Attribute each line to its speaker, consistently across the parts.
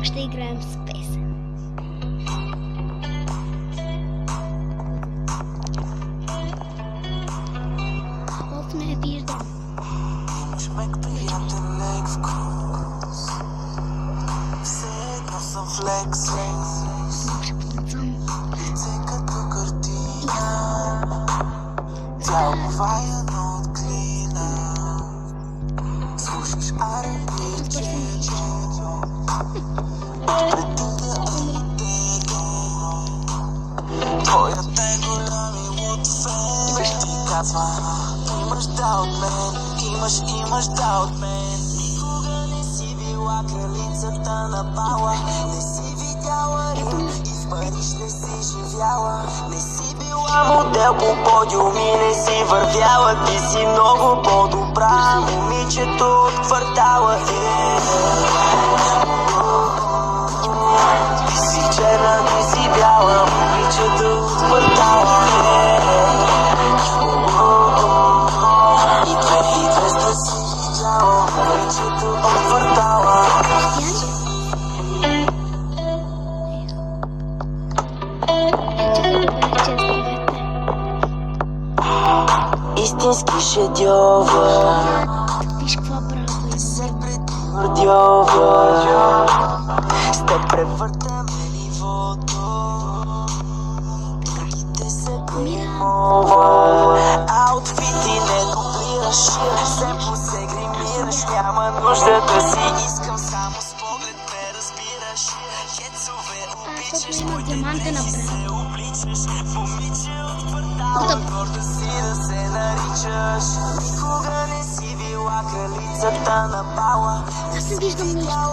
Speaker 1: Ще играем с песен. Оф, не виждам.
Speaker 2: Имаш мек приятен лек вкус. Все едно съм флекс.
Speaker 1: Много ще потанцам.
Speaker 2: Лице като картина. Цял вая на отклина. Слушаш R&B чечо. Преди да отидем. Твоята е големи лутфен. Ти казва, имаш да от мен. Имаш да от мен. Никога не си била кралицата на бала. Не си видяла Рим и в Париж не си живяла. Не си била модел по подиуми, не си вървяла. Ти си много по-добра, момичето от квартала. Ти си черна, ти си бяла, момичето от квартала. И 200 си видяла, момичето от квартала. Истински шедьовър.
Speaker 1: Виж какво прави.
Speaker 2: Се предимърдьовър. С теб превъртаме нивото. Другите се гримовър. Аутфити не дублираш. Семпо се гримираш. Няма нужда да си искам. Само с поглед ме разбираш. Хецове обичаш.
Speaker 1: Има диаманта на брат.
Speaker 2: Се обличаш. Момиче от квартала. Горда си да се наричаш. Никога не си била кралицата на бала.
Speaker 1: Аз не виждам нищо.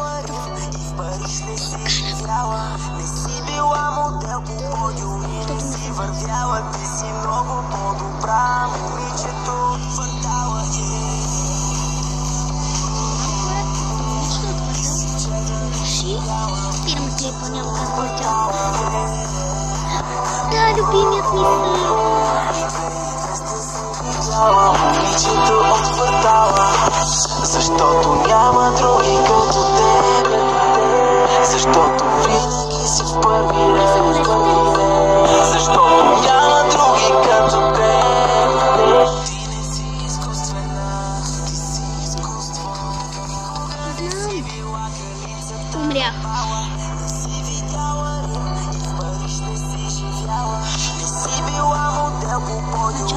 Speaker 2: И в Париж не си живяла. Не си била модел по подиуми, не си вървяла. Ти си много по-добра, момичето от квартала.
Speaker 1: Спирам клипа, няма как да летя. Да, любимият ми син.
Speaker 2: Момичето от квартала. Защото няма други като теб. Защото винаги си в първи ред. Защото